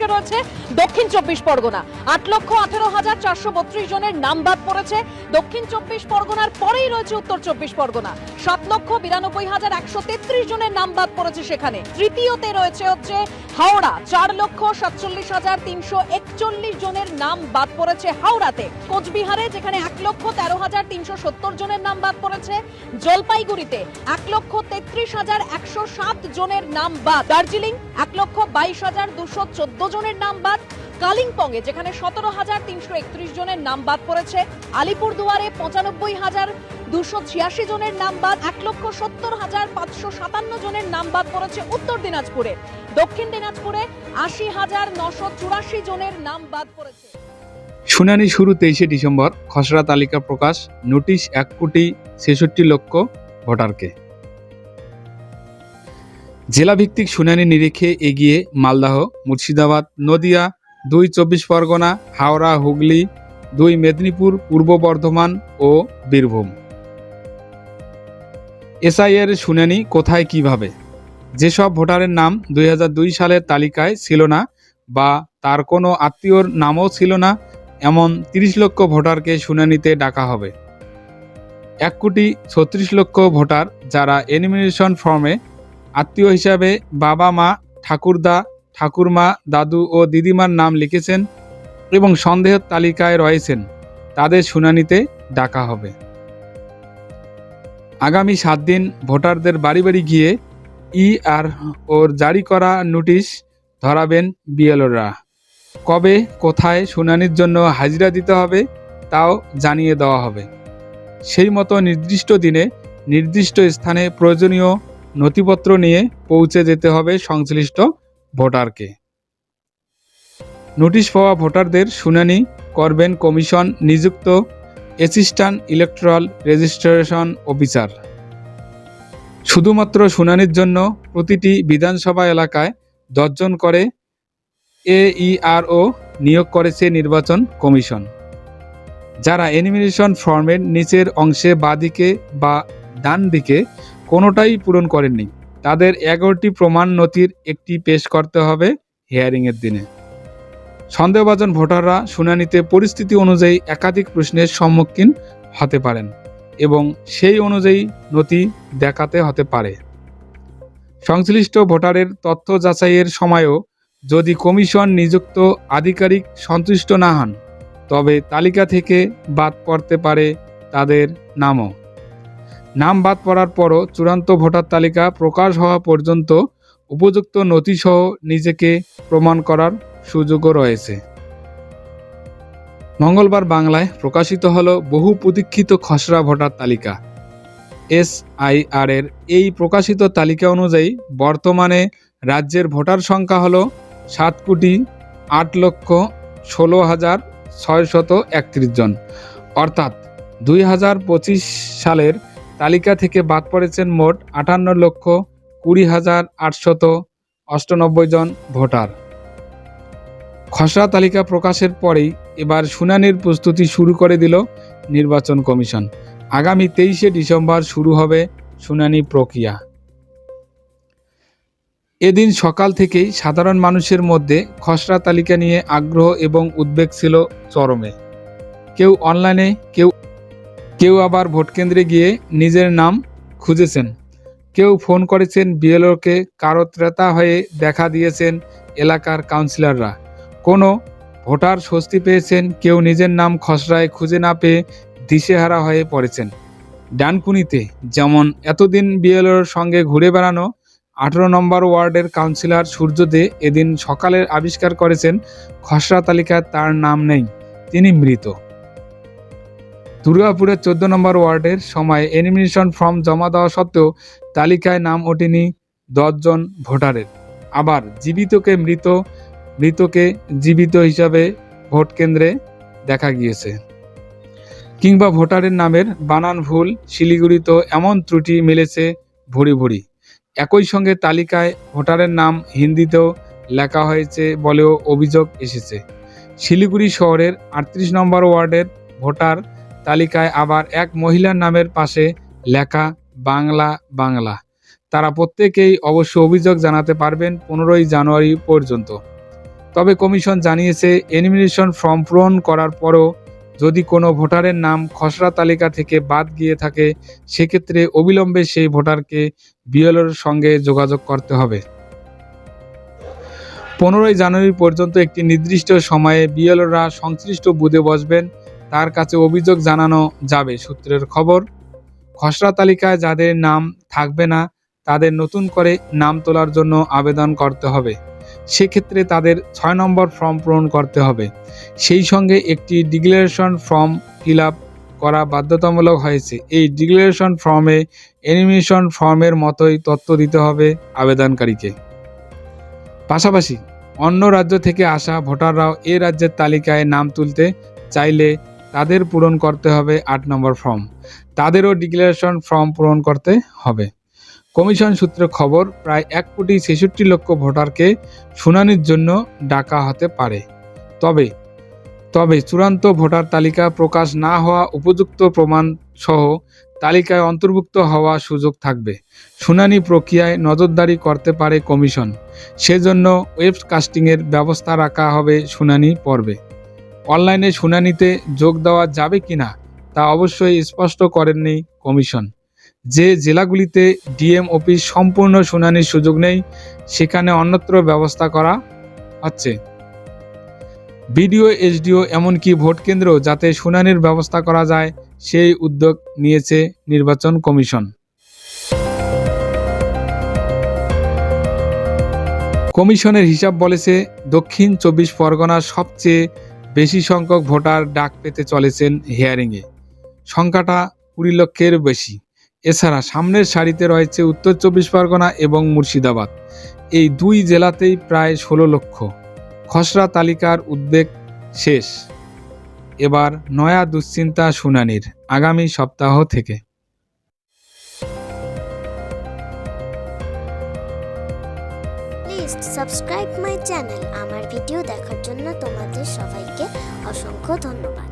রয়েছে দক্ষিণ চব্বিশ পরগনা। 8,18,432 জনের নাম বাদ পড়েছে। দক্ষিণ চব্বিশ পরগনার পরেই রয়েছে উত্তর চব্বিশ পরগনা। 7,92,133 জনের নাম বাদ পড়েছে সেখানে। তৃতীয়তে রয়েছে হাওড়া। 4,47,341 জনের নাম বাদ পড়েছে হাওড়াতে। কোচবিহারে যেখানে 1,13,370 জনের নাম বাদ পড়েছে। জলপাইগুড়িতে 1,33,107 জনের নাম বাদ। দার্জিলিং 1,22,214 জনের নাম বাদ। কালিম্পংয়ে যেখানে 17,331 জনের নাম বাদ পড়েছে। আলিপুরদুয়ারে 95,286 জনের নাম বাদ। 1,70,557 জনের নাম বাদ পড়েছে উত্তর দিনাজপুরে। দক্ষিণ দিনাজপুরে 80,984 জনের নাম বাদ পড়েছে। শুনানি শুরু 23 ডিসেম্বর। খসড়া তালিকা প্রকাশ। নোটিশ 1,66,00,000 ভোটারকে। জেলাভিত্তিক শুনানি নিরিখে এগিয়ে মালদহ, মুর্শিদাবাদ, নদিয়া 2 চব্বিশ পরগনা, হাওড়া, হুগলি 2, মেদিনীপুর, পূর্ব বর্ধমান ও বীরভূম। এসআইআর শুনানি কোথায় কিভাবে? যেসব ভোটারের নাম 2002 সালের তালিকায় ছিল না বা তার কোনো আত্মীয়র নামও ছিল না, এমন 30 লক্ষ ভোটারকে শুনানিতে ডাকা হবে। 1,36,00,000 ভোটার যারা এনিমিনেশন ফর্মে আত্মীয় হিসাবে বাবা মা, ঠাকুরদা, ঠাকুরমা, দাদু ও দিদিমার নাম লিখেছেন এবং সন্দেহের তালিকায় রয়েছেন, তাদের শুনানিতে ডাকা হবে। আগামী 7 দিন ভোটারদের বাড়ি বাড়ি গিয়ে ওর জারি করা নোটিশ ধরাবেন বিএলওরা। কবে কোথায় শুনানির জন্য হাজিরা দিতে হবে তাও জানিয়ে দেওয়া হবে। সেই মতো নির্দিষ্ট দিনে নির্দিষ্ট স্থানে প্রয়োজনীয় নথিপত্র নিয়ে পৌঁছে যেতে হবে সংশ্লিষ্ট ভোটারকে। নোটিশ পাওয়া ভোটারদের শুনানি করবেন কমিশন নিযুক্ত অ্যাসিস্ট্যান্ট ইলেকট্রাল রেজিস্ট্রেশন অফিসার। শুধুমাত্র শুনানির জন্য প্রতিটি বিধানসভা এলাকায় 10 জন করে AERO নিয়োগ করেছে নির্বাচন কমিশন। যারা এনিমিনেশন ফর্মের নিচের অংশে বাঁদিকে বা ডান দিকে কোনোটাই পূরণ করেননি, তাদের 11টি প্রমাণ নথির একটি পেশ করতে হবে হিয়ারিংয়ের দিনে। সন্দেহভাজন ভোটাররা শুনানিতে পরিস্থিতি অনুযায়ী একাধিক প্রশ্নের সম্মুখীন হতে পারেন এবং সেই অনুযায়ী নথি দেখাতে হতে পারে। সংশ্লিষ্ট ভোটারের তথ্য যাচাইয়ের সময়ও যদি কমিশন নিযুক্ত আধিকারিক সন্তুষ্ট না হন, তবে তালিকা থেকে বাদ পড়তে পারে তাদের নামও। নাম বাদ পড়ার পরও চূড়ান্ত ভোটার তালিকা প্রকাশ হওয়া পর্যন্ত উপযুক্ত নথিসহ নিজেকে প্রমাণ করার সুযোগও রয়েছে। মঙ্গলবার বাংলায় প্রকাশিত হলো বহু প্রতীক্ষিত খসড়া ভোটার তালিকা। এসআইআর এর এই প্রকাশিত তালিকা অনুযায়ী বর্তমানে রাজ্যের ভোটার সংখ্যা হলো 7,08,16,631 জন। অর্থাৎ 2025 সালের তালিকা থেকে বাদ পড়েছেন মোট 58,20,898 জন ভোটার। খসড়া তালিকা প্রকাশের পরেই এবার শুনানির প্রস্তুতি শুরু করে দিল নির্বাচন কমিশন। আগামী 23 ডিসেম্বর শুরু হবে শুনানি প্রক্রিয়া। এদিন সকাল থেকেই সাধারণ মানুষের মধ্যে খসড়া তালিকা নিয়ে আগ্রহ এবং উদ্বেগ ছিল চরমে। কেউ অনলাইনে, কেউ আবার ভোটকেন্দ্রে গিয়ে নিজের নাম খুঁজেছেন, কেউ ফোন করেছেন বিএলওকে, কারো ত্রেতা হয়ে দেখা দিয়েছেন এলাকার কাউন্সিলররা। কোনো ভোটার স্বস্তি পেয়েছেন, কেউ নিজের নাম খসড়ায় খুঁজে না পেয়ে দিশেহারা হয়ে পড়েছেন। ডানকুনিতে যেমন এতদিন বিএলওর সঙ্গে ঘুরে বেড়ানো 18 নম্বর ওয়ার্ডের কাউন্সিলর সূর্য দে এদিন সকালে আবিষ্কার করেছেন খসড়া তালিকায় তার নাম নেই, তিনি মৃত। দুর্গাপুরের 14 নম্বর ওয়ার্ডের সময় এনিমিনেশন ফর্ম জমা দেওয়া সত্ত্বেও তালিকায় নাম ওঠেনি 10 জন ভোটারের। আবার জীবিতকে মৃত, মৃতকে জীবিত হিসাবে ভোট কেন্দ্রে দেখা গিয়েছে। কিংবা ভোটারের নামের বানান ভুল, শিলিগুড়িতেও এমন ত্রুটি মিলেছে ভুরি ভুরি। একই সঙ্গে তালিকায় ভোটারের নাম হিন্দিতেও লেখা হয়েছে বলেও অভিযোগ এসেছে। শিলিগুড়ি শহরের 38 নম্বর ওয়ার্ডের ভোটার তালিকায় আবার এক মহিলার নামের পাশে লেখা বাংলা বাংলা। তারা প্রত্যেকেই অবশ্য অভিযোগ জানাতে পারবেন 15 জানুয়ারি পর্যন্ত। তবে কমিশন জানিয়েছে এনিমিনেশন ফর্ম পূরণ করার পরও যদি কোনো ভোটারের নাম খসড়া তালিকা থেকে বাদ গিয়ে থাকে সেক্ষেত্রে অবিলম্বে সেই ভোটারকে বিএলওর সঙ্গে যোগাযোগ করতে হবে। 15 জানুয়ারি পর্যন্ত একটি নির্দিষ্ট সময়ে বিএলওরা সংশ্লিষ্ট বুথে বসবেন, তার কাছে অভিযোগ জানানো যাবে। সূত্রের খবর, খসড়া তালিকায় যাদের নাম থাকবে না তাদের নতুন করে নাম তোলার জন্য আবেদন করতে হবে। সেক্ষেত্রে তাদের 6 নম্বর ফর্ম পূরণ করতে হবে। সেই সঙ্গে একটি ডিক্লারেশন ফর্ম ফিল আপ করা বাধ্যতামূলক হয়েছে। এই ডিক্লারেশন ফর্মে এনিমিনেশন ফর্মের মতোই তথ্য দিতে হবে আবেদনকারীকে। পাশাপাশি অন্য রাজ্য থেকে আসা ভোটাররাও এ রাজ্যের তালিকায় নাম তুলতে চাইলে তাদের পূরণ করতে হবে 8 নম্বর ফর্ম। তাদেরও ডিক্লারেশন ফর্ম পূরণ করতে হবে। কমিশন সূত্রে খবর, প্রায় 1,66,00,000 ভোটারকে শুনানির জন্য ডাকা হতে পারে। তবে চূড়ান্ত ভোটার তালিকা প্রকাশ না হওয়া উপযুক্ত প্রমাণ সহ তালিকায় অন্তর্ভুক্ত হওয়া সুযোগ থাকবে। শুনানি প্রক্রিয়ায় নজরদারি করতে পারে কমিশন। সেজন্য ওয়েবকাস্টিংয়ের ব্যবস্থা রাখা হবে শুনানি পর্বে। অনলাইনে শুনানিতে যোগ দেওয়া যাবে কিনা তা অবশ্যই স্পষ্ট করেননি কমিশন। যে জেলাগুলিতে ডিএম অফিস সম্পূর্ণ শুনানির সুযোগ নেই সেখানে অন্যত্র ব্যবস্থা করা হচ্ছে। বিডিও, এসডিও এমনকি ভোট কেন্দ্র যাতে শুনানির ব্যবস্থা করা যায় সেই উদ্যোগ নিয়েছে নির্বাচন কমিশন। কমিশনের হিসাব বলেছে, দক্ষিণ 24 পরগনার সবচেয়ে বেশি সংখ্যক ভোটার ডাক পেতে চলেছেন হিয়ারিংয়ে। সংখ্যাটা 20 লক্ষের বেশি। এছাড়া সামনের সারিতে রয়েছে উত্তর 24 পরগনা এবং মুর্শিদাবাদ। এই দুই জেলাতেই প্রায় 16 লক্ষ। খসড়া তালিকার উদ্বেগ শেষ। এবার নয়া দুশ্চিন্তা শুনানির আগামী সপ্তাহ থেকে। Please subscribe my channel. আমার ভিডিও দেখার জন্য তোমাদের সবাইকে অসংখ্য ধন্যবাদ।